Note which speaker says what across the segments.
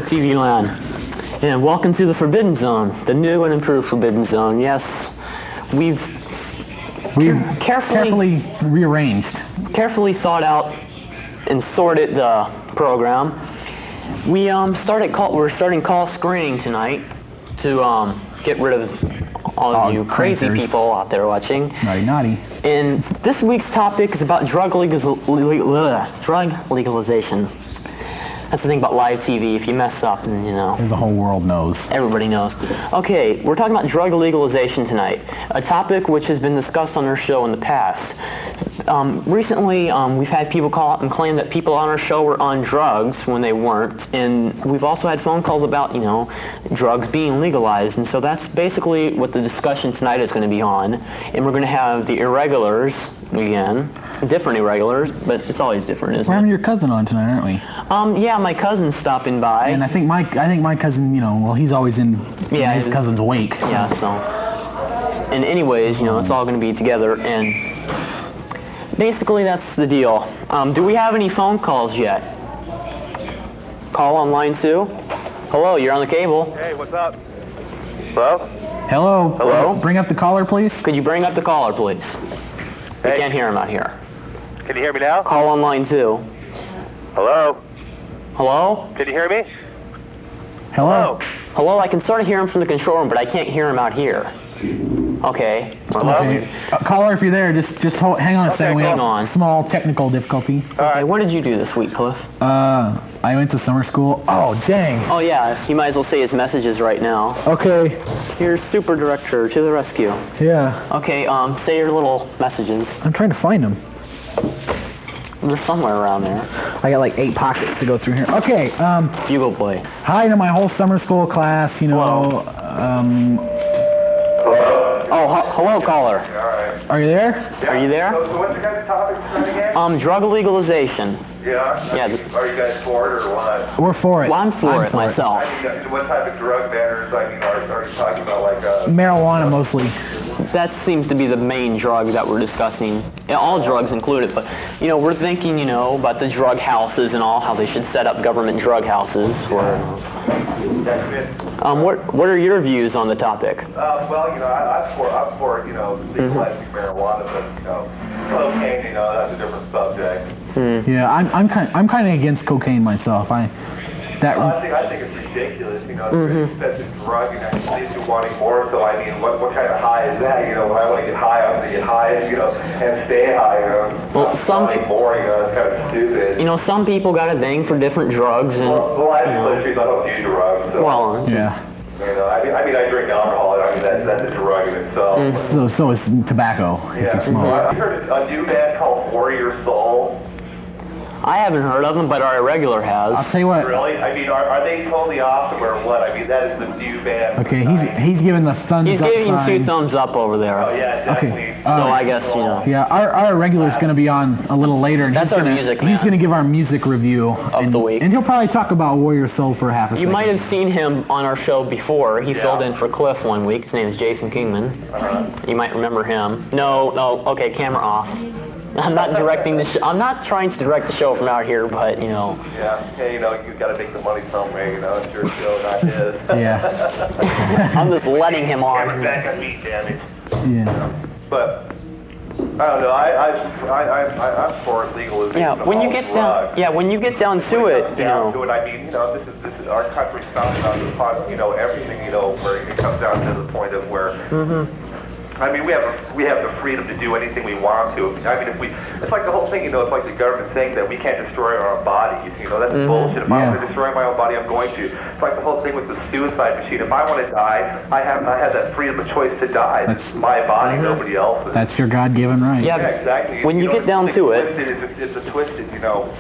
Speaker 1: TV land, and welcome to the Forbidden Zone, the new and improved Forbidden Zone. Yes, we've carefully
Speaker 2: rearranged,
Speaker 1: carefully thought out and sorted the program. We're starting call screening tonight to get rid of all of you crazy people out there watching.
Speaker 2: Naughty.
Speaker 1: And this week's topic is about drug legalization. That's the thing about live TV. If you mess up, and
Speaker 2: the whole world knows.
Speaker 1: Everybody knows. Okay, we're talking about drug legalization tonight, a topic which has been discussed on our show in the past. Recently, we've had people call up and claim that people on our show were on drugs when they weren't, and we've also had phone calls about, drugs being legalized, and so that's basically what the discussion tonight is going to be on. And we're going to have the Irregulars again, different Irregulars, but it's always different, isn't it?
Speaker 2: We're having your cousin on tonight, aren't we?
Speaker 1: Yeah, my cousin's stopping by.
Speaker 2: And I think my cousin, well, he's always in his cousin's wake. So.
Speaker 1: Yeah, so. And anyways, it's all going to be together, and basically that's the deal. Do we have any phone calls yet? Call on line 2. Hello, you're on the cable.
Speaker 3: Hey, what's up? Hello?
Speaker 2: Hello?
Speaker 1: Hello?
Speaker 2: Bring up the caller, please.
Speaker 1: Could you bring up the caller, please?
Speaker 3: Hey.
Speaker 1: I can't hear him out here.
Speaker 3: Can you hear me now?
Speaker 1: Call on line 2.
Speaker 3: Hello?
Speaker 1: Hello?
Speaker 3: Can you hear me?
Speaker 2: Hello?
Speaker 1: Hello, I can sort of hear him from the control room, but I can't hear him out here. Okay.
Speaker 3: Hello?
Speaker 2: Okay. Caller, if you're there, just hang on a second. We
Speaker 1: hang
Speaker 2: have
Speaker 1: on.
Speaker 2: Small technical difficulty.
Speaker 1: Okay, what did you do this week, Cliff?
Speaker 2: I went to summer school. Oh, dang.
Speaker 1: Oh, yeah, you might as well say his messages right now.
Speaker 2: Okay.
Speaker 1: Here's Super Director to the rescue.
Speaker 2: Yeah.
Speaker 1: Okay, say your little messages.
Speaker 2: I'm trying to find them.
Speaker 1: They're somewhere around there.
Speaker 2: I got like 8 pockets to go through here. Okay,
Speaker 1: Bugle boy.
Speaker 2: hi to my whole summer school class,
Speaker 3: Hello?
Speaker 1: Oh, hello, caller.
Speaker 3: Alright.
Speaker 2: Are you there?
Speaker 1: Are you there?
Speaker 3: So what's the kind of topic again?
Speaker 1: Drug legalization.
Speaker 3: Yeah?
Speaker 1: Yeah.
Speaker 3: Are you guys for it or what?
Speaker 2: We're for it.
Speaker 1: Well, I'm for it myself.
Speaker 3: What type of drug banners, are you talking about like
Speaker 2: Marijuana, mostly.
Speaker 1: That seems to be the main drug that we're discussing. Yeah, all drugs included, but, we're thinking, about the drug houses and all, how they should set up government drug houses. What are your views on the topic?
Speaker 3: Well, I'm for legalizing marijuana, but, cocaine, that's a different subject.
Speaker 2: Yeah, I'm kind of against cocaine myself.
Speaker 3: I think it's ridiculous. You know, it's an expensive drug, and it leaves you wanting more. So I mean, what kind of high is that? You know, when I want to get high, I'm going to get high, you know, and stay high. You know,
Speaker 1: well,
Speaker 3: more. You know, it's kind of stupid.
Speaker 1: You know, some people got a thing for different drugs, and
Speaker 3: well, I just I don't do drugs. So,
Speaker 1: well,
Speaker 2: yeah.
Speaker 3: You know, I mean, I drink alcohol. I mean, that's a drug in itself.
Speaker 2: So is tobacco.
Speaker 3: Yeah.
Speaker 2: If you smoke.
Speaker 3: I heard a new band called Warrior Soul.
Speaker 1: I haven't heard of them, but our Irregular has.
Speaker 2: I'll tell you what.
Speaker 3: Really? I mean, are they totally awesome or what? I mean, that is the new band.
Speaker 2: Okay, he's giving the thumbs
Speaker 1: He's
Speaker 2: up
Speaker 1: giving
Speaker 2: sign.
Speaker 1: 2 thumbs up over there.
Speaker 3: Oh yeah, definitely.
Speaker 2: Okay.
Speaker 1: So I guess, you know.
Speaker 2: Yeah, our Irregular's going to be on a little later. And
Speaker 1: That's
Speaker 2: he's
Speaker 1: our
Speaker 2: gonna,
Speaker 1: music
Speaker 2: He's
Speaker 1: man.
Speaker 2: going to give our music review
Speaker 1: Of the week.
Speaker 2: and he'll probably talk about Warrior Soul for half a
Speaker 1: You
Speaker 2: second.
Speaker 1: might have seen him on our show before. He filled in for Cliff one week. His name is Jason Kingman. You might remember him. No, okay, camera off. I'm not directing the show. I'm not trying to direct the show from out here, but, you know.
Speaker 3: Yeah, hey, you know, you've got to make the money somewhere, you know. It's your show, not his.
Speaker 2: Yeah.
Speaker 1: I'm just letting him on.
Speaker 3: Camera's back on me, damn it.
Speaker 2: Yeah.
Speaker 3: But I don't know. I'm for legalization.
Speaker 1: Yeah, when you get down, when you get down to it, you know.
Speaker 3: To it, I mean, you know, this is our country's founded on you know, everything, you know, where it comes down to the point of where. I mean, we have the freedom to do anything we want to. I mean, it's like the whole thing, you know, it's like the government saying that we can't destroy our own bodies. You know, that's bullshit. If I want to destroy my own body, I'm going to. It's like the whole thing with the suicide machine. If I want to die, I have that freedom of choice to die. It's my body, nobody else's.
Speaker 2: That's your God-given right.
Speaker 1: Yeah,
Speaker 3: exactly.
Speaker 1: When you get down to it.
Speaker 3: It's a twisted, you know,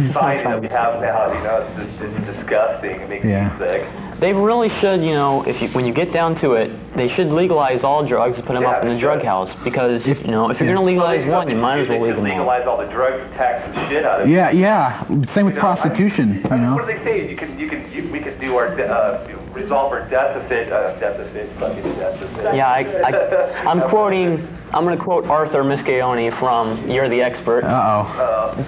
Speaker 3: society that we have now. You know, it's disgusting. It makes me sick.
Speaker 1: They really should, you know, when you get down to it, they should legalize all drugs and put them up in the drug house. Because, you know, if you're going to legalize one, you might as well leave them all.
Speaker 3: Legalize all the drugs and tax the shit out of it.
Speaker 2: Yeah. Same with prostitution, you know.
Speaker 3: What do they say? We can do our, resolve our deficit.
Speaker 1: Yeah, I'm going to quote Arthur Miscayone from You're the Expert.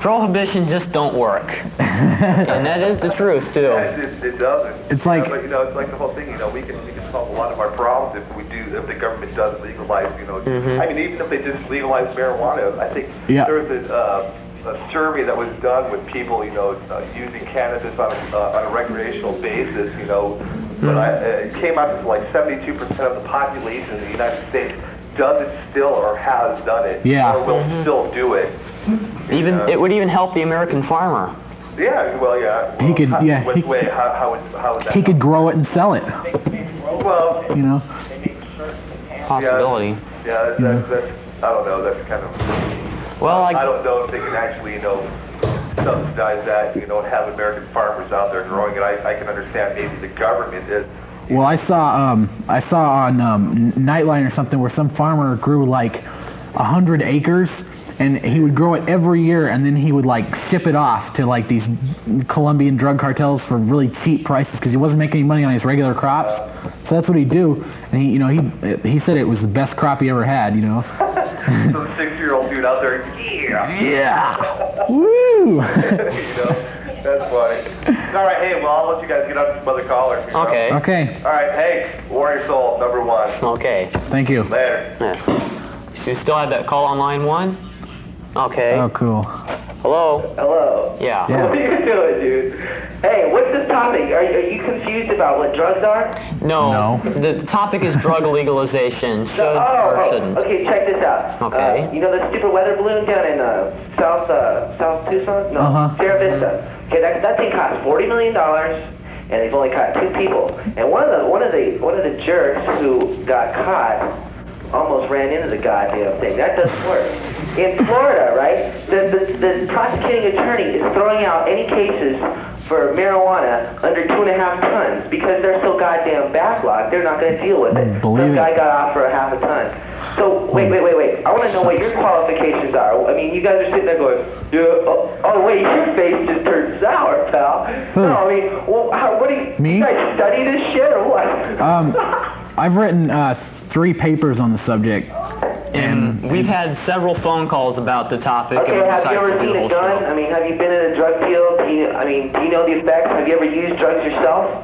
Speaker 1: Prohibition just don't work. And that is the truth, too.
Speaker 3: It doesn't.
Speaker 2: It's like,
Speaker 3: but, you know, it's like the whole thing, you know, we can solve a lot of our problems if the government does legalize, you know. I mean, even if they just legalize marijuana, I think there was a survey that was done with people, you know, using cannabis on a recreational basis, you know, but it came out to like 72% of the population in the United States does it still or has done it, or will still do it.
Speaker 1: It would even help the American farmer.
Speaker 3: Yeah, well, yeah. Well,
Speaker 2: he could, how would that? He could grow it and sell it.
Speaker 3: Well,
Speaker 2: you know.
Speaker 1: Possibility.
Speaker 3: Yeah, that's I don't know. That's kind of.
Speaker 1: Well,
Speaker 3: I don't know if they can actually, you know, subsidize that, you know, and have American farmers out there growing it. I can understand maybe the government is.
Speaker 2: Well, I saw on Nightline or something where some farmer grew like 100 acres, and he would grow it every year, and then he would like ship it off to like these Colombian drug cartels for really cheap prices because he wasn't making any money on his regular crops. So that's what he'd do, and he said it was the best crop he ever had, you know.
Speaker 3: So the 6-year-old dude out there,
Speaker 2: yeah, woo.
Speaker 3: You know, that's funny. All right, hey, well, I'll let you guys get up to some other callers.
Speaker 1: Okay.
Speaker 2: Okay.
Speaker 3: All right, hey, Warrior Soul, #1.
Speaker 1: Okay.
Speaker 2: Thank you.
Speaker 3: Later.
Speaker 1: Yeah. So you still have that call on line 1? Okay.
Speaker 2: Oh, cool.
Speaker 1: Hello?
Speaker 4: Hello.
Speaker 1: Yeah.
Speaker 4: What are you doing, dude? Hey, what's the topic? Are you confused about what drugs are?
Speaker 1: No. The topic is drug legalization. Should or shouldn't.
Speaker 4: Okay, check this out.
Speaker 1: Okay.
Speaker 4: You know the stupid weather balloon down in South Tucson? No, Sierra Vista. Okay, that thing cost $40 million, and they've only caught 2 people. And one of the jerks who got caught almost ran into the goddamn thing. That doesn't work. In Florida, right, the prosecuting attorney is throwing out any cases for marijuana under 2.5 tons because they're so goddamn backlogged, they're not going to deal with it. Some guy got off for a half a ton. So, wait. I want to know what your qualifications are. I mean, you guys are sitting there going, wait, your face just turned sour, pal. No, I mean, well, what do you...
Speaker 2: Me?
Speaker 4: You guys study this shit or what?
Speaker 2: I've written 3 papers on the subject.
Speaker 1: And we've had several phone calls about the topic.
Speaker 4: Okay, have you ever seen a gun? I mean, have you been in a drug field? Do you know the effects? Have you ever used drugs yourself?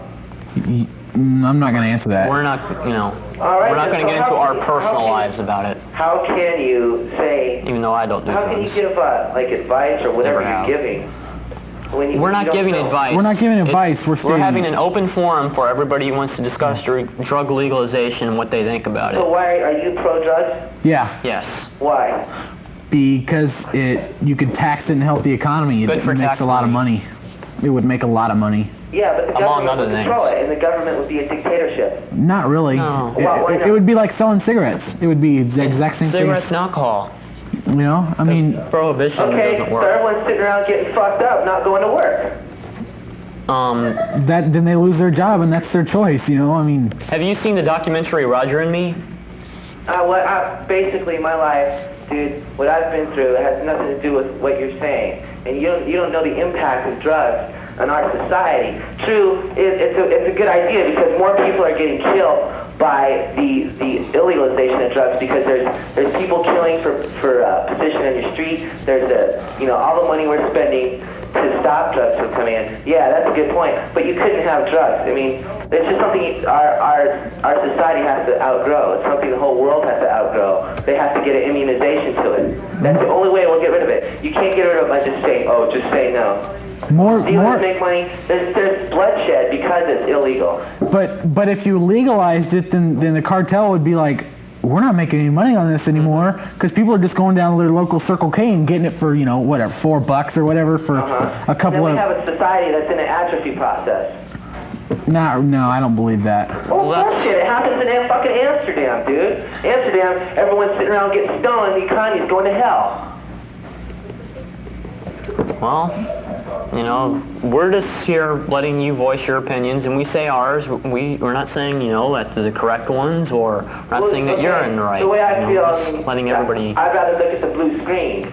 Speaker 2: I'm not going to answer that.
Speaker 1: We're not,
Speaker 4: All right,
Speaker 1: we're not going to get into our personal lives about it.
Speaker 4: How can you say...
Speaker 1: Even though I don't do drugs.
Speaker 4: How can you give, advice or whatever you're giving?
Speaker 1: We're not giving advice.
Speaker 2: We're not giving advice.
Speaker 1: We're having an open forum for everybody who wants to discuss drug legalization and what they think about it.
Speaker 4: So why are you pro-drug?
Speaker 2: Yeah.
Speaker 1: Yes.
Speaker 4: Why?
Speaker 2: Because you could tax it and help the economy. It makes a lot of money. It would make a lot of money.
Speaker 4: Yeah, but the government would control it, and the government would be a dictatorship.
Speaker 2: Not really.
Speaker 1: No.
Speaker 2: It would be like selling cigarettes. It would be the exact same thing.
Speaker 1: Cigarettes and alcohol.
Speaker 2: You know, I mean,
Speaker 1: prohibition doesn't work.
Speaker 4: So everyone's sitting around getting fucked up, not going to work.
Speaker 2: then they lose their job, and that's their choice. You know, I mean.
Speaker 1: Have you seen the documentary Roger and Me?
Speaker 4: Basically, my life, dude, what I've been through has nothing to do with what you're saying, and you don't know the impact of drugs on our society. True, it's a good idea because more people are getting killed by the illegalization of drugs because there's people killing for position on your street. There's all the money we're spending to stop drugs from coming in. Yeah, that's a good point. But you couldn't have drugs. I mean, it's just something our society has to outgrow. It's something the whole world has to outgrow. They have to get an immunization to it. That's the only way we'll get rid of it. You can't get rid of it by just saying, just say no. Dealers make money. There's bloodshed because it's illegal.
Speaker 2: But if you legalized it, then the cartel would be like, we're not making any money on this anymore because people are just going down to their local Circle K and getting it for whatever $4 or whatever for a couple of.
Speaker 4: Then we have a society that's in an atrophy process.
Speaker 2: No, I don't believe that.
Speaker 4: Oh, bullshit! It happens in fucking Amsterdam, dude. Amsterdam, everyone's sitting around getting stoned, and the economy's going to hell.
Speaker 1: Well, we're just here letting you voice your opinions, and we say ours. We're not saying, that they're the correct ones, or we're not saying that you're in the right.
Speaker 4: The way I feel,
Speaker 1: just letting everybody.
Speaker 4: I'd rather look at the blue screen. I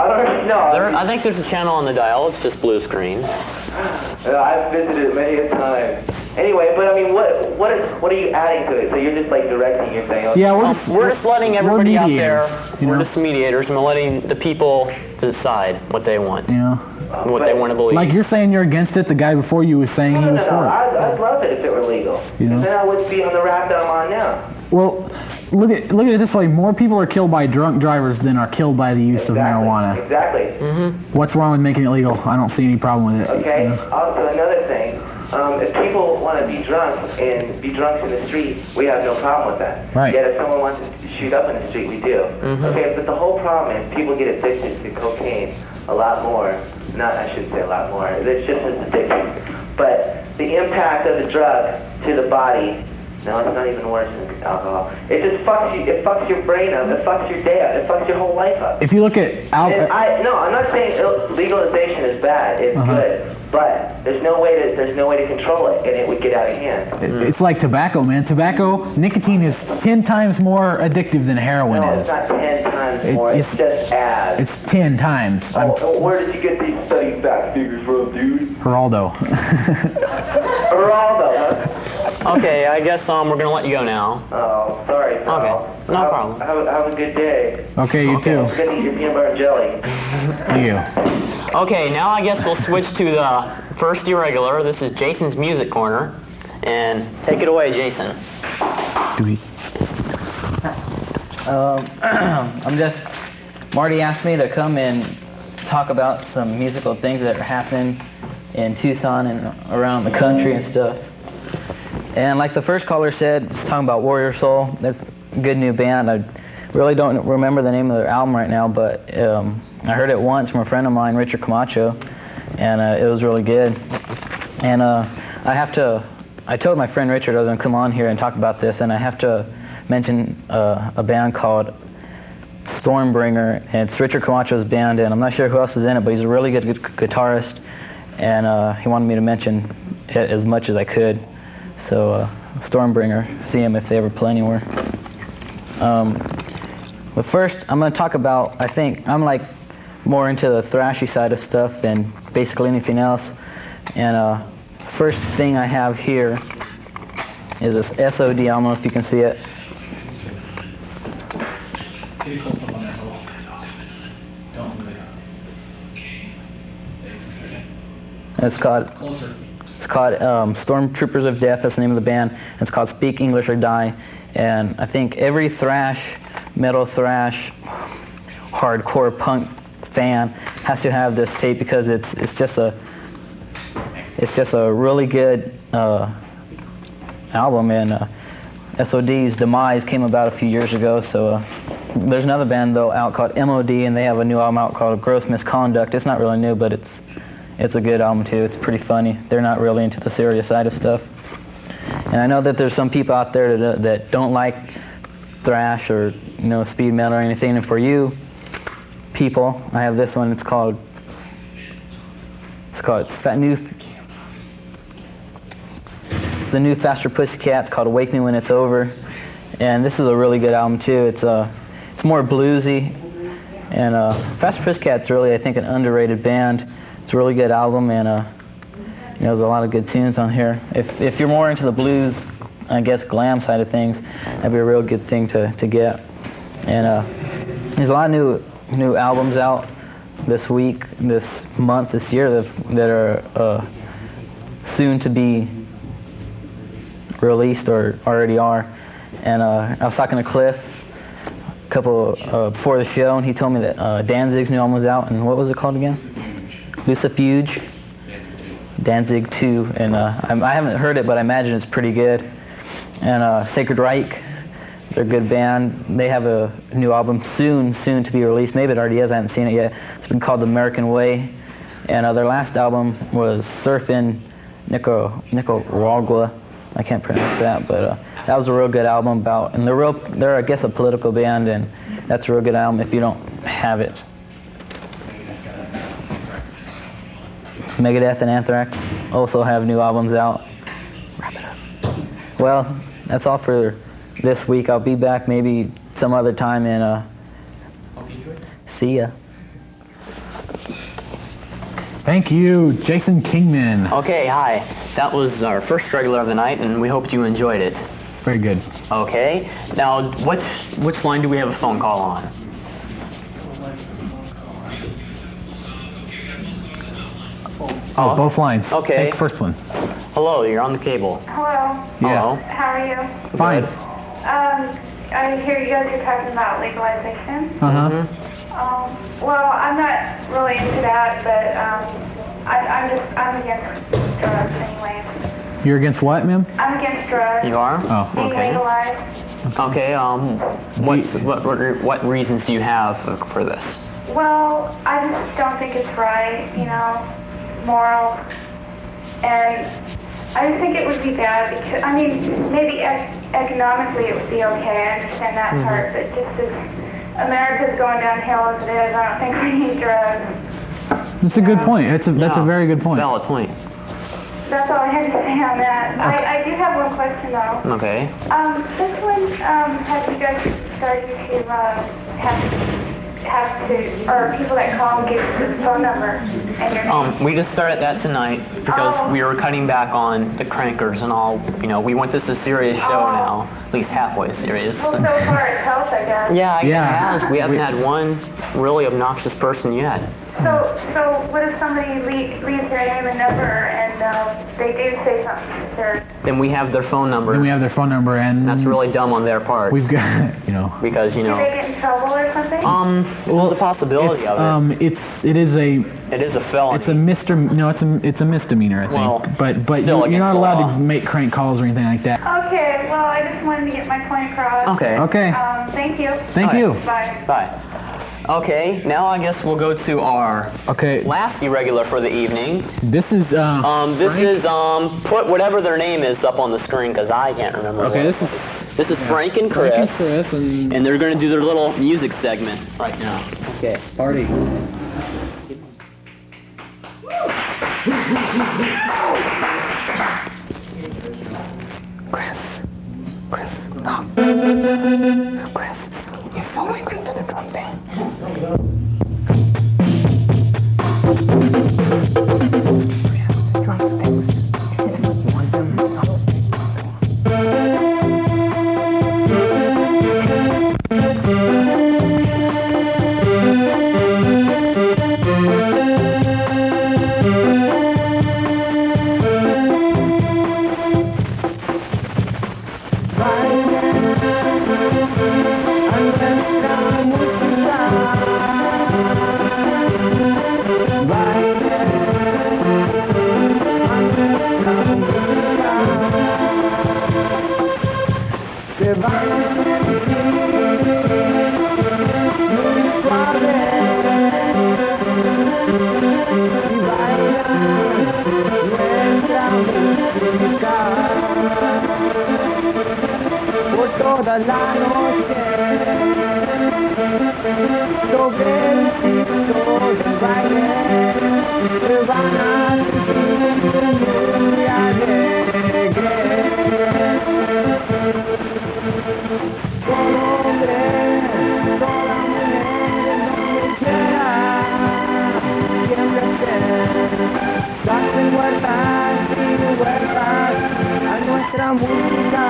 Speaker 4: don't know.
Speaker 1: I think there's a channel on the dial. It's just blue screen.
Speaker 4: I've visited it many a time. Anyway, but I mean, what are you adding to it? So you're just like directing. You're saying,
Speaker 2: yeah,
Speaker 1: we're just letting everybody out there.
Speaker 2: We're
Speaker 1: just mediators, and we're letting the people decide what they want. What they want to believe.
Speaker 2: Like you're saying you're against it. The guy before you was saying he was for it.
Speaker 4: I'd love it if it were legal. Then I wouldn't be on the rap that I'm on now.
Speaker 2: Well, look at it this way: more people are killed by drunk drivers than are killed by the use of marijuana.
Speaker 4: Exactly.
Speaker 1: Mm-hmm.
Speaker 2: What's wrong with making it legal? I don't see any problem with it.
Speaker 4: Okay. Also, another thing. If people want to be drunk and be drunks in the street, we have no problem with that.
Speaker 2: Right.
Speaker 4: Yet if someone wants to shoot up in the street, we do.
Speaker 1: Mm-hmm.
Speaker 4: Okay, but the whole problem is people get addicted to cocaine a lot more. I shouldn't say a lot more. It's just as addictive. But the impact of the drug to the body, no, it's not even worse than alcohol. It just fucks you. It fucks your brain up. It fucks your day up. It fucks your whole life up.
Speaker 2: If you look at
Speaker 4: No, I'm not saying legalization is bad. It's good. But there's no way to control it, and it would get out of hand.
Speaker 2: It's like tobacco, man. Nicotine is 10 times more addictive than heroin
Speaker 4: No,
Speaker 2: is.
Speaker 4: it's not 10 times more. It's just ads.
Speaker 2: It's 10 times.
Speaker 4: Where did you get these study fact figures from, dude?
Speaker 2: Geraldo.
Speaker 4: Geraldo, huh?
Speaker 1: Okay, I guess we're gonna let you go now.
Speaker 4: Oh, sorry, pal.
Speaker 1: Okay, no problem.
Speaker 4: Have a good day.
Speaker 2: Okay, you too.
Speaker 4: Good to eat your peanut butter and jelly.
Speaker 2: Thank you.
Speaker 1: Okay, now I guess we'll switch to the first irregular. This is Jason's Music Corner. And take it away, Jason.
Speaker 5: Marty asked me to come and talk about some musical things that are happening in Tucson and around the country and stuff. And like the first caller said, it's talking about Warrior Soul. That's a good new band. I really don't remember the name of their album right now, but I heard it once from a friend of mine, Richard Camacho, and it was really good. And I told my friend Richard I was going to come on here and talk about this, and I have to mention a band called Stormbringer, and it's Richard Camacho's band, and I'm not sure who else is in it, but he's a really good guitarist, and he wanted me to mention it as much as I could. So Stormbringer, see him if they ever play anywhere. But first, I'm going to talk about, I think, I'm like more into the thrashy side of stuff than basically anything else. And first thing I have here is this SOD. I don't know if you can see it. It's called Stormtroopers of Death. That's the name of the band. It's called Speak English or Die. And I think every thrash, metal thrash, hardcore punk fan has to have this tape because it's just a really good album, and SOD's demise came about a few years ago. So there's another band though out called MOD, and they have a new album out called Gross Misconduct. It's not really new, but it's a good album too. It's pretty funny. They're not really into the serious side of stuff. And I know that there's some people out there that don't like thrash or speed metal or anything. And for you people, I have this one. It's the new Faster Pussycat. It's called Wake Me When It's Over, and this is a really good album too. It's more bluesy, and Faster Pussycat's really, I think, an underrated band. It's a really good album, and there's a lot of good tunes on here. If you're more into the blues, I guess glam side of things, that'd be a real good thing to get. And there's a lot of new albums out this week, this month, this year that are soon to be released or already are. And I was talking to Clif a couple before the show, and he told me that Danzig's new album was out, and what was it called again? Lucifuge. Danzig 2, and I haven't heard it, but I imagine it's pretty good. And Sacred Reich, they're a good band. They have a new album soon to be released. Maybe it already is, I haven't seen it yet. It's been called The American Way. And their last album was Surfin' Nicaragua. I can't pronounce that, but that was a real good album about, and they're I guess a political band, and that's a real good album if you don't have it. Megadeth and Anthrax also have new albums out. Wrap it up. Well, that's all for this week. I'll be back maybe some other time, and see ya.
Speaker 2: Thank you, Jason Kingman.
Speaker 1: Okay, hi. That was our first regular of the night, and we hope you enjoyed it.
Speaker 2: Very good.
Speaker 1: Okay. Now, which line do we have a phone call on?
Speaker 2: Oh, both lines.
Speaker 1: Okay.
Speaker 2: Take first one.
Speaker 1: Hello, you're on the cable.
Speaker 6: Hello.
Speaker 2: Yeah.
Speaker 1: Hello.
Speaker 6: How are you?
Speaker 2: Fine.
Speaker 6: I hear you guys are talking about legalization.
Speaker 2: Uh-huh.
Speaker 6: Well, I'm not really into that, but I'm against drugs anyway.
Speaker 2: You're against what, ma'am?
Speaker 6: I'm against drugs.
Speaker 1: You are?
Speaker 2: Oh.
Speaker 6: Being
Speaker 1: Okay.
Speaker 6: legalized.
Speaker 1: Okay. What reasons do you have for this?
Speaker 6: Well, I just don't think it's right, moral, and I just think it would be bad because, maybe economically it would be okay, I understand that part, but just as America's going downhill as it is, I don't think we need drugs.
Speaker 2: That's a good point. That's a very good point.
Speaker 1: Valid point.
Speaker 6: That's all I had to say on that. I do have one question though.
Speaker 1: Okay.
Speaker 6: This one, have you guys started to or people that call and give the phone number and your name?
Speaker 1: We just started that tonight because we were cutting back on the crankers and all. We want this a serious show now, at least halfway serious.
Speaker 6: Well, so far it helps, I guess.
Speaker 1: Yeah, it has. We haven't had one really obnoxious person yet.
Speaker 6: So what if somebody leaves their name and number and they do say something absurd?
Speaker 1: Then we have their phone number.
Speaker 2: And we have their phone number, and
Speaker 1: That's really dumb on their part.
Speaker 2: we've got,
Speaker 1: Because
Speaker 6: Do they get in trouble or something?
Speaker 1: there's a possibility of it.
Speaker 2: It is a
Speaker 1: felony.
Speaker 2: it's a it's a misdemeanor, I think.
Speaker 1: Well,
Speaker 2: but
Speaker 1: still
Speaker 2: you're not
Speaker 1: against the
Speaker 2: allowed
Speaker 1: law.
Speaker 2: to make crank calls or anything like that.
Speaker 6: Okay, well, I just wanted to get my point across.
Speaker 1: Okay.
Speaker 2: Okay.
Speaker 6: Thank you.
Speaker 2: Thank you.
Speaker 6: Bye.
Speaker 1: Bye. Okay, now I guess we'll go to our
Speaker 2: Okay.
Speaker 1: last irregular for the evening.
Speaker 2: This is
Speaker 1: Put whatever their name is up on the screen because I can't remember.
Speaker 2: Okay,
Speaker 1: This is Frank and Chris,
Speaker 2: Frank and Chris, and
Speaker 1: and they're going to do their little music segment right now.
Speaker 2: okay, party.
Speaker 1: Chris, no. Chris, you follow me to the drum band. Drumsticks. You want them?
Speaker 7: van a sentir muy suave y bailan nuestra música por toda la noche sobre el piso del baile se van a sentir muy alegres. Todo hombre, toda mujer, donde quiera, siempre hacen vueltas y vueltas a nuestra música.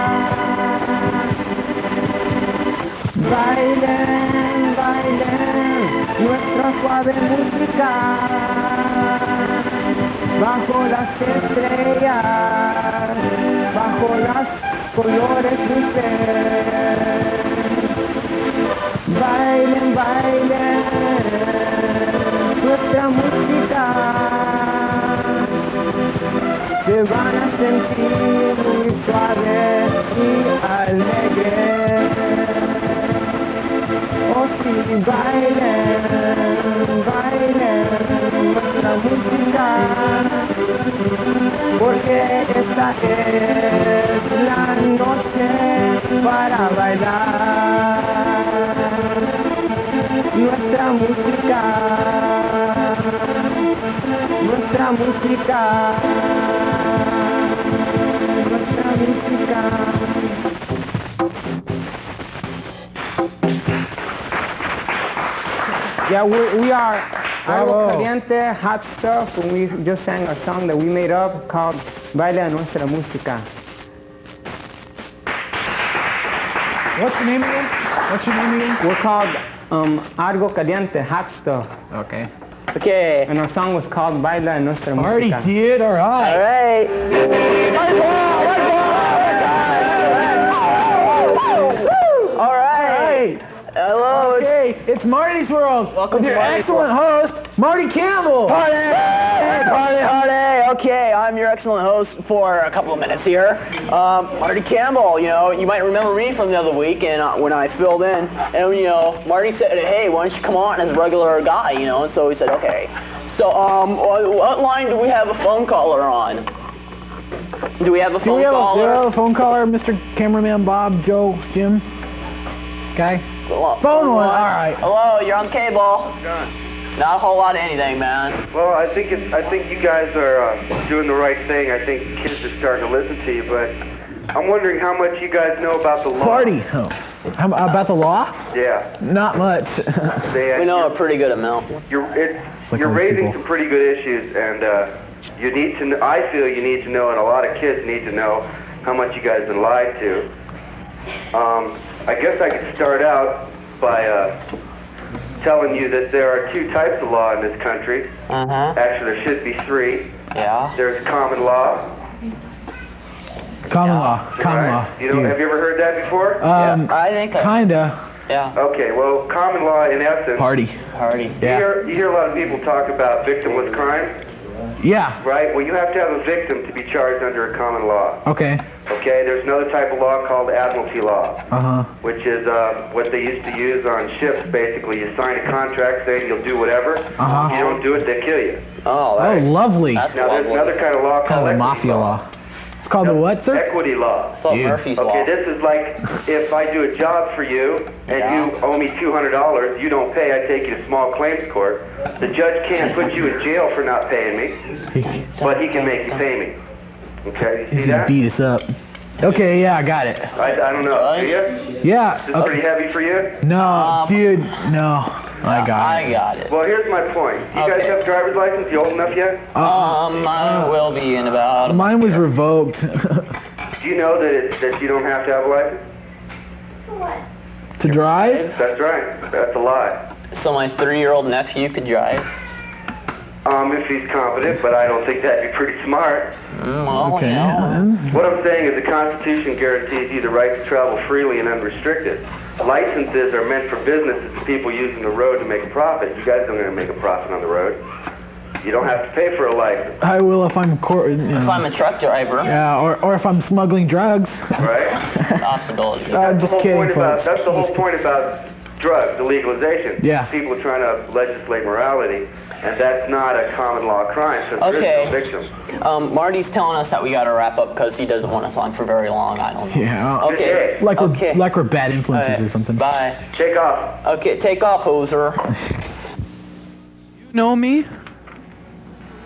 Speaker 7: Bailen, bailen nuestra suave música bajo las estrellas, bajo las colores luces. Bailen, bailen nuestra música, se van a sentir muy suaves y alegres. Oh sí, bailen, bailen nuestra música, porque esta es la noche para bailar. Nuestra música, nuestra música, nuestra música. Yeah, we are Algo Caliente, Hot Stuff, and we just sang a song that we made up called Baila Nuestra Música.
Speaker 2: What's the name again? What's your name again?
Speaker 7: We're called Algo Caliente, Hot Stuff.
Speaker 2: Okay.
Speaker 1: Okay.
Speaker 7: And our song was called Baila Nuestra
Speaker 2: Marty
Speaker 7: Música.
Speaker 2: did, all right.
Speaker 1: All right. All right. Hello.
Speaker 2: Okay, it's Marty's World.
Speaker 1: Welcome
Speaker 2: with
Speaker 1: to
Speaker 2: your
Speaker 1: Marty's
Speaker 2: excellent host, Marty Campbell.
Speaker 1: Party! Party, party! Okay, I'm your excellent host for a couple of minutes here. Marty Campbell, you know, you might remember me from the other week and when I filled in. And, you know, Marty said, hey, why don't you come on as a regular guy, you know? And so we said, okay. So, what line do we have a phone caller on? Do we have a phone caller?
Speaker 2: Do we have a phone caller, Mr. Cameraman Bob, Joe, Jim? Okay. Phone one, all right.
Speaker 1: Hello, you're on cable. Not a whole lot of anything, man.
Speaker 3: Well, I think you guys are doing the right thing. I think kids are starting to listen to you, but I'm wondering how much you guys know about the law.
Speaker 2: Marty, about the law?
Speaker 3: Yeah.
Speaker 2: Not much.
Speaker 1: We know a pretty good amount.
Speaker 3: You're raising some pretty good issues, and you need to. I feel you need to know, and a lot of kids need to know how much you guys have been lied to. I guess I could start out by telling you that there are two types of law in this country. Actually, there should be three.
Speaker 1: Yeah.
Speaker 3: There's common law.
Speaker 2: Common law. Common law.
Speaker 3: You know, have you ever heard that before?
Speaker 1: Yeah, I think
Speaker 2: kinda.
Speaker 1: Yeah.
Speaker 3: Okay, well, common law in essence.
Speaker 2: Party.
Speaker 3: Yeah. You hear a lot of people talk about victimless crime.
Speaker 2: Yeah.
Speaker 3: Right? Well, you have to have a victim to be charged under a common law.
Speaker 2: Okay.
Speaker 3: Okay, there's another type of law called admiralty law, which is what they used to use on ships, basically. You sign a contract saying you'll do whatever. If you don't do it, they kill you.
Speaker 1: Oh,
Speaker 2: lovely.
Speaker 1: That's
Speaker 3: now, there's another kind of law called
Speaker 2: equity mafia law. It's called the what, sir?
Speaker 3: Equity law.
Speaker 1: It's called Murphy's Law.
Speaker 3: Okay, this is like if I do a job for you and you owe me $200, you don't pay, I take you to small claims court. The judge can't put you in jail for not paying me, but he can make you pay me. Okay, you see that?
Speaker 2: Beat us up. Okay, yeah, I got it.
Speaker 3: I don't know. Do you?
Speaker 2: Yeah.
Speaker 3: Is this pretty heavy for you?
Speaker 2: No, dude, no. I got it.
Speaker 3: Well, here's my point. You guys have a driver's license? You old enough yet?
Speaker 1: Mine will be in about...
Speaker 2: Mine was revoked.
Speaker 3: Do you know that you don't have to have a license?
Speaker 6: What?
Speaker 2: To drive?
Speaker 3: That's right. That's a lie.
Speaker 1: So my 3-year-old nephew could drive?
Speaker 3: If he's competent, but I don't think that'd be pretty smart.
Speaker 1: Well,
Speaker 2: okay.
Speaker 3: What I'm saying is the Constitution guarantees you the right to travel freely and unrestricted. Licenses are meant for businesses and people using the road to make a profit. You guys aren't going to make a profit on the road.
Speaker 8: You don't have to pay for a license.
Speaker 2: I will if I'm
Speaker 1: If I'm a truck driver.
Speaker 2: Yeah, or if I'm smuggling drugs.
Speaker 8: Right?
Speaker 1: Possibility.
Speaker 2: Just kidding, folks.
Speaker 8: That's the whole point about drugs, the legalization.
Speaker 2: Yeah.
Speaker 8: People are trying to legislate morality, and that's not a common law crime, so there is no victim.
Speaker 1: Marty's telling us that we got to wrap up because he doesn't want us on for very long. I don't know.
Speaker 2: Yeah.
Speaker 1: Okay.
Speaker 2: Like we're bad influences or something.
Speaker 1: Bye.
Speaker 8: Take off.
Speaker 1: Okay, take off, hoser.
Speaker 9: You know me?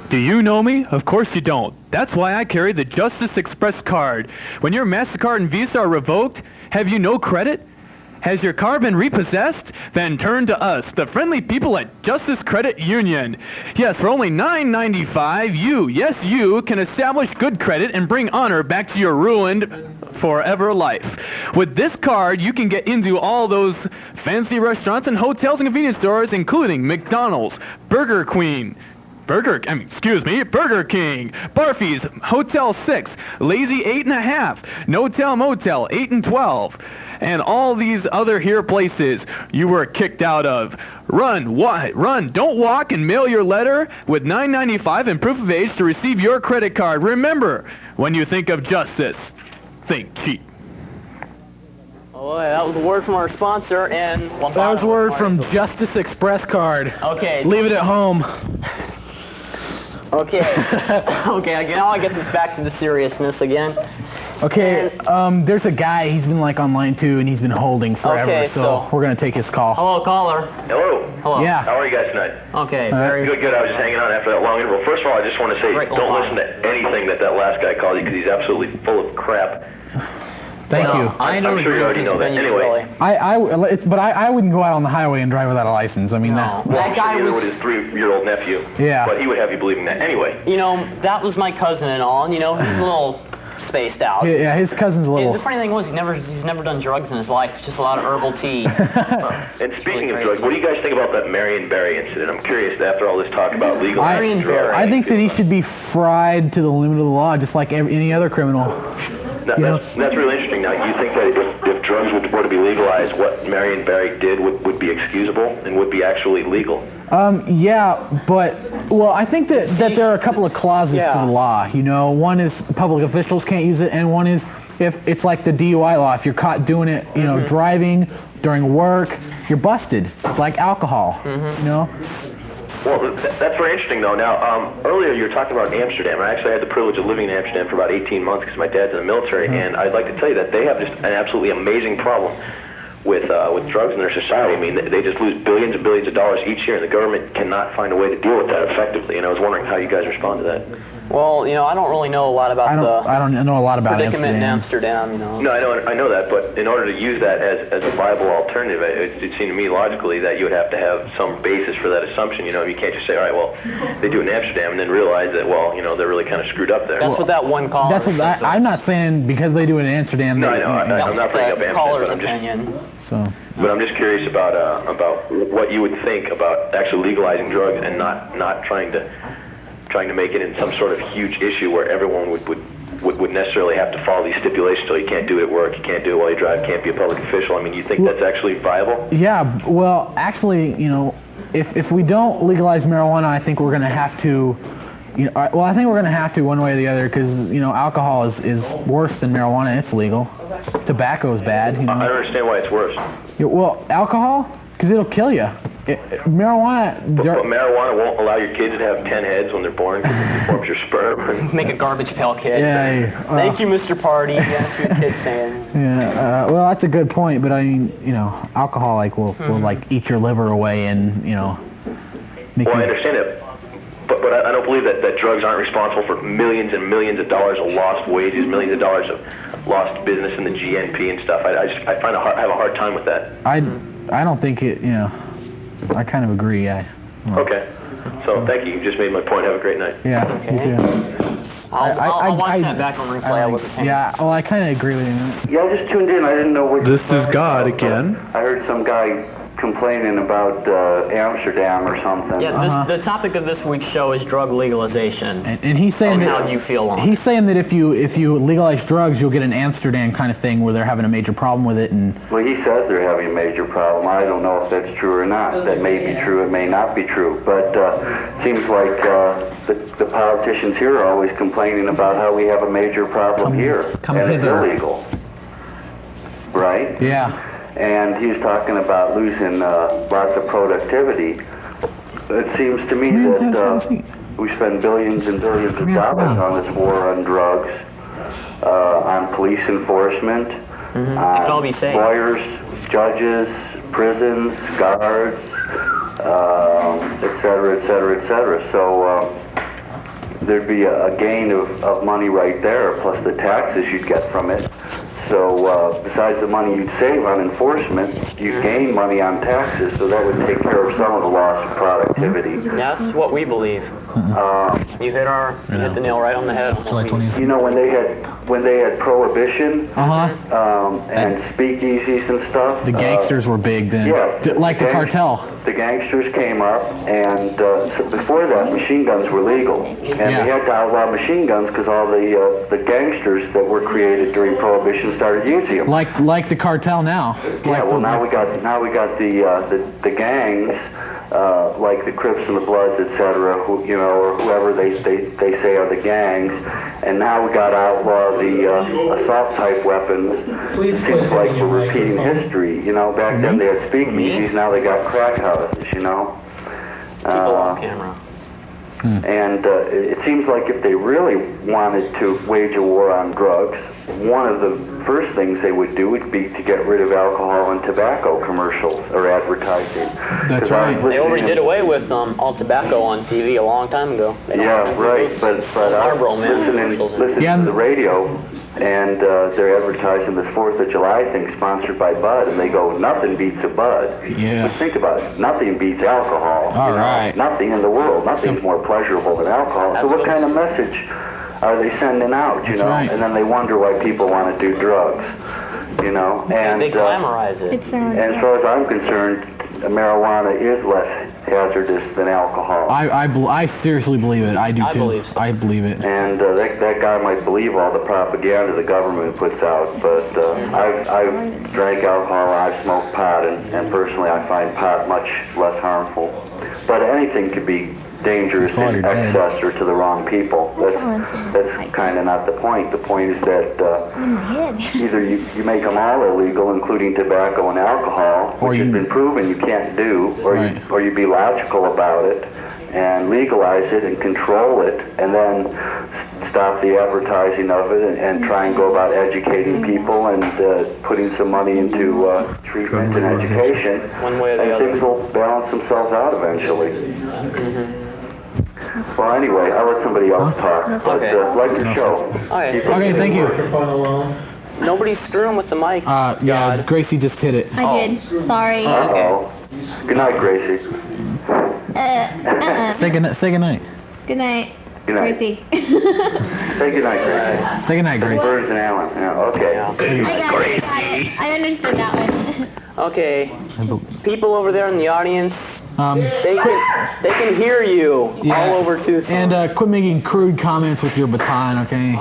Speaker 9: Do you know me? Of course you don't. That's why I carry the Justice Express card. When your MasterCard and Visa are revoked, have you no credit? Has your car been repossessed? Then turn to us, the friendly people at Justice Credit Union. Yes, for only $9.95, you can establish good credit and bring honor back to your ruined forever life. With this card, you can get into all those fancy restaurants and hotels and convenience stores, including McDonald's, Burger King, Barfy's, Hotel 6, Lazy 8.5, Notel Motel 8 and 12, and all these other here places you were kicked out of. Run, don't walk, and mail your letter with $9.95 and proof of age to receive your credit card. Remember, when you think of justice, think cheap.
Speaker 1: Oh, that was a word from our sponsor, and
Speaker 2: that was a word from Justice Express card.
Speaker 1: Okay.
Speaker 2: Leave it at home.
Speaker 1: Okay. Okay, now I get this back to the seriousness again.
Speaker 2: Okay, there's a guy, he's been like online too, and he's been holding forever,
Speaker 1: Okay,
Speaker 2: so we're gonna take his call.
Speaker 1: Hello, caller.
Speaker 8: Hello.
Speaker 1: Hello.
Speaker 2: Yeah.
Speaker 8: How are you guys tonight?
Speaker 1: Okay, very
Speaker 8: Good. I was just hanging on after that long interval. First of all, I just want to say, don't listen to anything that last guy called you, because he's absolutely full of crap.
Speaker 2: Thank you.
Speaker 1: I don't
Speaker 8: I'm sure you already know that. Anyway.
Speaker 2: But I wouldn't go out on the highway and drive without a license. I mean,
Speaker 1: No.
Speaker 8: Well,
Speaker 1: That guy
Speaker 8: neither
Speaker 1: was...
Speaker 8: would his 3-year-old nephew.
Speaker 2: Yeah.
Speaker 8: But he would have you believing that. Anyway.
Speaker 1: You know, that was my cousin and all, and you know, he's a little spaced out.
Speaker 2: Yeah, his cousin's a little...
Speaker 1: The funny thing was, he's never done drugs in his life. It's just a lot of herbal tea.
Speaker 8: And speaking of drugs, what do you guys think about that Marion Barry incident? I'm curious, after all this talk about legalizing drugs.
Speaker 2: I think that he should be fried to the limit of the law, just like any other criminal.
Speaker 8: That's really interesting. Now, you think that if drugs were to be legalized, what Marion Barry did would be excusable and would be actually legal?
Speaker 2: Yeah, but, well, I think that there are a couple of clauses to the law. You know, one is public officials can't use it, and one is if it's like the DUI law. If you're caught doing it, you know, driving during work, you're busted, like alcohol, you know?
Speaker 8: Well, that's very interesting, though. Now, earlier you were talking about Amsterdam. I actually had the privilege of living in Amsterdam for about 18 months because my dad's in the military, and I'd like to tell you that they have just an absolutely amazing problem with drugs in their society. I mean, they just lose billions and billions of dollars each year, and the government cannot find a way to deal with that effectively. And I was wondering how you guys respond to that.
Speaker 1: Well, you know, I don't really know a lot about
Speaker 2: I don't know a lot about
Speaker 1: predicament in Amsterdam, you know.
Speaker 8: No, I know that, but in order to use that as a viable alternative, it seemed to me logically that you would have to have some basis for that assumption. You know, you can't just say, all right, well, they do it in Amsterdam, and then realize that, well, you know, they're really kind of screwed up there.
Speaker 1: That's what that one caller
Speaker 2: said. I'm not saying because they do it in Amsterdam.
Speaker 8: No, I know. I'm not bringing up Amsterdam, but
Speaker 1: opinion.
Speaker 8: But I'm just curious about what you would think about actually legalizing drugs and not trying to make it in some sort of huge issue where everyone would necessarily have to follow these stipulations. So you can't do it at work, you can't do it while you drive, can't be a public official. I mean, you think that's actually viable?
Speaker 2: Yeah, well, actually, you know, if we don't legalize marijuana, I think we're going to have to, you know, I think we're going to have to one way or the other because, you know, alcohol is worse than marijuana. It's legal. Tobacco is bad, you know.
Speaker 8: I don't understand why it's worse.
Speaker 2: Yeah, well, alcohol, because it'll kill you. Marijuana...
Speaker 8: But marijuana won't allow your kids to have 10 heads when they're born because it forms your sperm.
Speaker 1: Make a garbage pail kid. Thank you, Mr. Party. That's what your kid's saying.
Speaker 2: Yeah, well, that's a good point, but I mean, you know, alcohol, like, will like, eat your liver away and, you know...
Speaker 8: I understand it. But I don't believe that drugs aren't responsible for millions and millions of dollars of lost wages, millions of dollars of lost business in the GNP and stuff. I have a hard time with that.
Speaker 2: I don't think it, you know... I kind of agree,
Speaker 8: Okay. So, thank you. You just made my point. Have a great night.
Speaker 2: Yeah, you too.
Speaker 1: I'll watch that back on replay. I wasn't paying.
Speaker 2: Yeah, well, I kind of agree with you.
Speaker 10: Y'all just tuned in. I didn't know which...
Speaker 9: This is God again.
Speaker 10: I heard some guy complaining about Amsterdam or something.
Speaker 1: Yeah, the topic of this week's show is drug legalization.
Speaker 2: And he's saying that,
Speaker 1: how do you feel on
Speaker 2: he's saying that if you legalize drugs, you'll get an Amsterdam kind of thing where they're having a major problem with it. And
Speaker 10: well, he says they're having a major problem. I don't know if that's true or not. That may be true. It may not be true. But it seems like the politicians here are always complaining about how we have a major problem here, and it's illegal. Right?
Speaker 2: Yeah.
Speaker 10: And he's talking about losing lots of productivity. It seems to me that we spend billions and billions of dollars on this war on drugs, on police enforcement, on lawyers, judges, prisons, guards, et cetera, et cetera, et cetera. So there'd be a gain of money right there, plus the taxes you'd get from it. So besides the money you'd save on enforcement, you'd gain money on taxes, so that would take care of some of the loss of productivity.
Speaker 1: Yeah, that's what we believe. You hit the nail right on the head.
Speaker 10: You know, when they had prohibition and speakeasies and stuff,
Speaker 2: the gangsters were big then.
Speaker 10: Yeah,
Speaker 2: like the cartel.
Speaker 10: The gangsters came up, and so before that, machine guns were legal, and we had to outlaw machine guns because all the gangsters that were created during Prohibition started using them.
Speaker 2: Like the cartel now.
Speaker 10: Yeah, well now we got the gangs, like the Crips and the Bloods, etc. Who, you know, or whoever they say are the gangs, and now we got to outlaw the assault type weapons. It seems like we're repeating history. You know, back then they had speakeasies, now they got crack houses. You know.
Speaker 1: People off camera.
Speaker 10: And it seems like if they really wanted to wage a war on drugs, one of the first things they would do would be to get rid of alcohol and tobacco commercials or advertising.
Speaker 2: That's right.
Speaker 1: They already did away with all tobacco on TV a long time ago.
Speaker 10: Yeah, right. But I was listening to the radio, and they're advertising this 4th of July thing sponsored by Bud, and they go, nothing beats a Bud.
Speaker 2: Yeah.
Speaker 10: But think about it. Nothing beats alcohol.
Speaker 2: All right.
Speaker 10: Nothing in the world. Nothing's more pleasurable than alcohol. So what kind of message are they sending out, you know?
Speaker 2: Right.
Speaker 10: And then they wonder why people want to do drugs, you know? And
Speaker 1: they glamorize it.
Speaker 10: And as far as I'm concerned, marijuana is less hazardous than alcohol.
Speaker 2: I seriously believe it. I do too.
Speaker 1: Believe so.
Speaker 2: I believe it.
Speaker 10: And that guy might believe all the propaganda the government puts out, but I've drank alcohol, I've smoked pot, and personally I find pot much less harmful. But anything could be dangerous in excess or to the wrong people. That's kind of not the point. The point is that either you make them all illegal, including tobacco and alcohol, which has been proven you can't do, or you be logical about it and legalize it and control it, and then stop the advertising of it and try and go about educating people and putting some money into treatment and education.
Speaker 1: One way or the
Speaker 10: and
Speaker 1: other.
Speaker 10: things will balance themselves out eventually. Well, anyway, I'll let somebody else talk, but like your show.
Speaker 2: Okay, thank you.
Speaker 1: Nobody's screwing with the mic.
Speaker 2: Yeah, Gracie just hit it.
Speaker 11: I did. Sorry.
Speaker 10: Uh-oh. Good night, Gracie.
Speaker 2: Say good night.
Speaker 11: Good night.
Speaker 10: Good night.
Speaker 11: Gracie.
Speaker 10: Say good night, Gracie.
Speaker 2: Say good night, Gracie.
Speaker 10: Burns and Allen. Yeah, okay.
Speaker 11: I got it. I understood that one.
Speaker 1: Okay. People over there in the audience, they can hear you all over Tucson.
Speaker 2: And quit making crude comments with your baton, okay?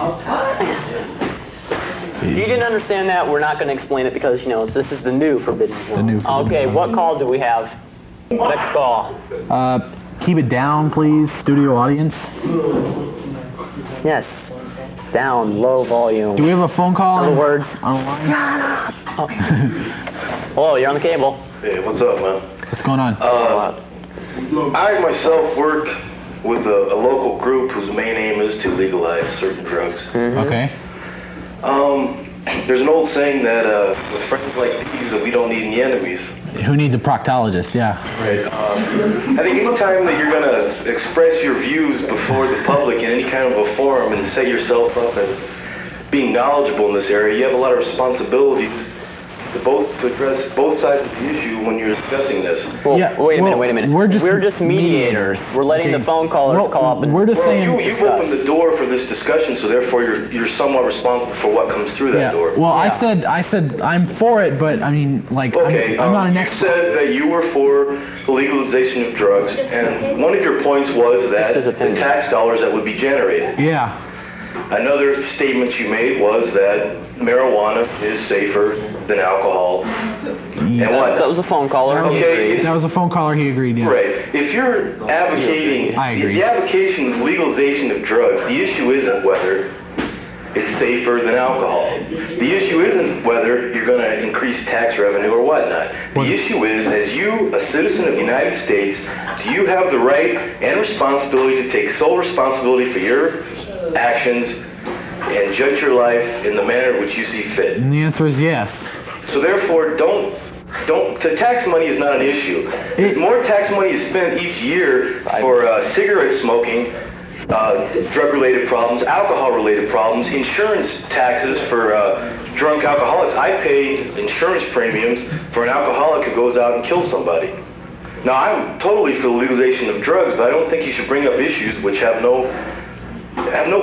Speaker 1: If you didn't understand that, we're not going to explain it because, you know, this is the new Forbidden Zone. Okay, what call do we have? Next call.
Speaker 2: Keep it down, please, studio audience.
Speaker 1: Yes. Down, low volume.
Speaker 2: Do we have a phone call?
Speaker 1: In other words,
Speaker 2: online?
Speaker 1: Shut up. Oh. Hello, you're on the cable.
Speaker 12: Hey, what's up, man?
Speaker 2: What's going on?
Speaker 12: I myself work with a local group whose main aim is to legalize certain drugs.
Speaker 2: Okay.
Speaker 12: There's an old saying that with friends like these, that we don't need any enemies.
Speaker 2: Who needs a proctologist? Yeah.
Speaker 12: Right. I think anytime that you're going to express your views before the public in any kind of a forum and set yourself up as being knowledgeable in this area, you have a lot of responsibilities to address both sides of the issue when you're discussing this.
Speaker 1: Well, wait a minute. We're just mediators. We're letting the phone callers call up and...
Speaker 12: You've opened the door for this discussion, so therefore you're somewhat responsible for what comes through that door.
Speaker 2: Well, I said I'm for it, but I mean, like,
Speaker 12: okay,
Speaker 2: I'm not an expert.
Speaker 12: You said that you were for the legalization of drugs, and one of your points was that the tax dollars that would be generated.
Speaker 2: Yeah.
Speaker 12: Another statement you made was that marijuana is safer than alcohol. And what?
Speaker 1: That was a phone caller.
Speaker 12: Okay.
Speaker 2: That was a phone caller. He agreed. Yeah.
Speaker 12: Right. If you're advocating,
Speaker 2: I agree.
Speaker 12: the application of legalization of drugs, the issue isn't whether it's safer than alcohol. The issue isn't whether you're going to increase tax revenue or whatnot. The issue is, as you, a citizen of the United States, do you have the right and responsibility to take sole responsibility for your actions and judge your life in the manner which you see fit?
Speaker 2: And the answer is yes.
Speaker 12: So therefore, the tax money is not an issue. More tax money is spent each year for cigarette smoking, drug-related problems, alcohol-related problems, insurance taxes for drunk alcoholics. I pay insurance premiums for an alcoholic who goes out and kills somebody. Now, I'm totally for the legalization of drugs, but I don't think you should bring up issues which have no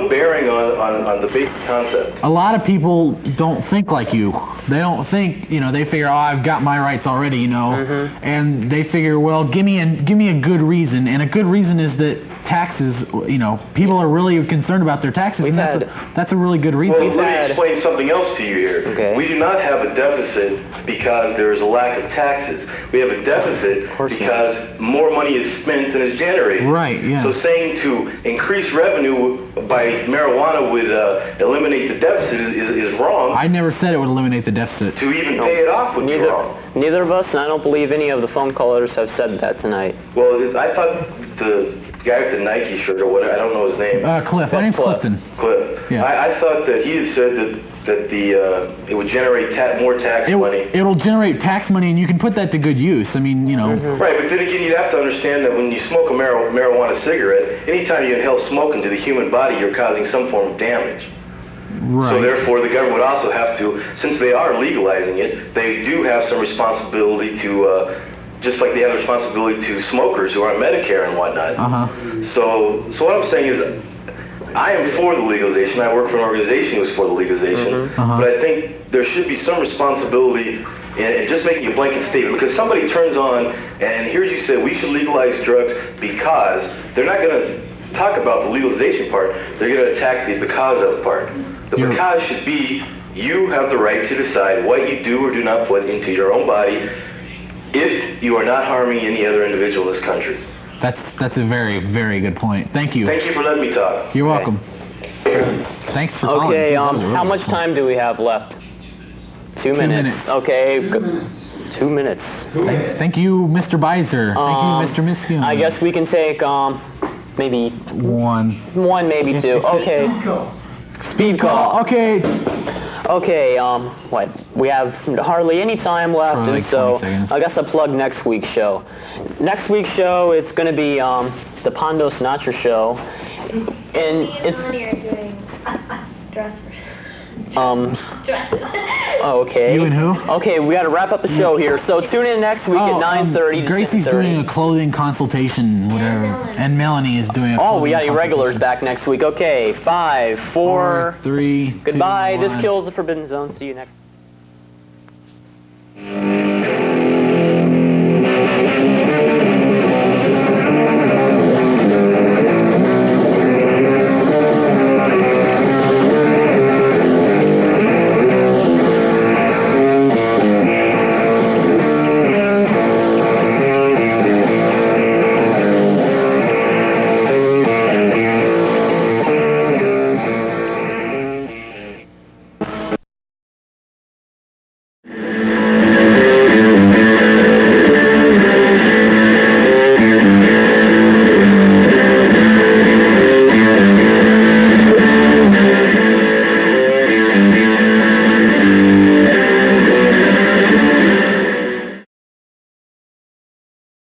Speaker 12: bearing on the basic concept.
Speaker 2: A lot of people don't think like you. They don't think, they figure, oh, I've got my rights already, and they figure, well, give me a good reason, and a good reason is that taxes, people are really concerned about their taxes, and that's a really good reason.
Speaker 12: Well, let me explain something else to you here.
Speaker 1: Okay.
Speaker 12: We do not have a deficit because there is a lack of taxes. We have a deficit because more money is spent than is generated.
Speaker 2: Right, yeah.
Speaker 12: So saying to increase revenue by marijuana would eliminate the deficit is wrong.
Speaker 2: I never said it would eliminate the deficit.
Speaker 12: To even pay it off would be wrong.
Speaker 1: Neither of us, and I don't believe any of the phone callers have said that tonight.
Speaker 12: Well, I thought the guy with the Nike shirt or whatever, I don't know his name.
Speaker 2: Cliff. My name's Clifton.
Speaker 12: Cliff.
Speaker 2: Yeah.
Speaker 12: I thought that he had said that it would generate more tax money.
Speaker 2: It'll generate tax money, and you can put that to good use. I mean,
Speaker 12: Right, but then again, you have to understand that when you smoke a marijuana cigarette, anytime you inhale smoke into the human body, you're causing some form of damage.
Speaker 2: Right.
Speaker 12: So therefore, the government would also have to, since they are legalizing it, they do have some responsibility to, just like they have responsibility to smokers who are on Medicare and whatnot. So what I'm saying is, I am for the legalization. I work for an organization who's for the legalization. But I think there should be some responsibility in just making a blanket statement. Because somebody turns on and hears you say we should legalize drugs because they're not going to talk about the legalization part. They're going to attack the because of part. The because should be you have the right to decide what you do or do not put into your own body if you are not harming any other individual in this country.
Speaker 2: That's a very, very good point. Thank you.
Speaker 12: Thank you for letting me talk.
Speaker 2: You're welcome. Thanks for calling.
Speaker 1: Okay, how much time do we have left? 2 minutes. Okay, 2 minutes.
Speaker 2: Thank you, Mr. Beiser. Thank you, Mr. Miskin.
Speaker 1: I guess we can take maybe one, maybe two. Okay. Speed call.
Speaker 2: Okay.
Speaker 1: Okay, what? We have hardly any time left, and so I guess I'll plug next week's show. Next week's show, it's going to be the Pondo Sinatra show, and it's... okay.
Speaker 2: You and who?
Speaker 1: Okay, we got to wrap up the show here, so tune in next week at 9:30 to
Speaker 2: Gracie's
Speaker 1: 10:30.
Speaker 2: doing a clothing consultation, whatever, and Melanie is doing a clothing
Speaker 1: we got Irregulars back next week. Okay, 5, 4,
Speaker 2: 3,
Speaker 1: goodbye.
Speaker 2: 2, 1.
Speaker 1: This kills the Forbidden Zone. See you next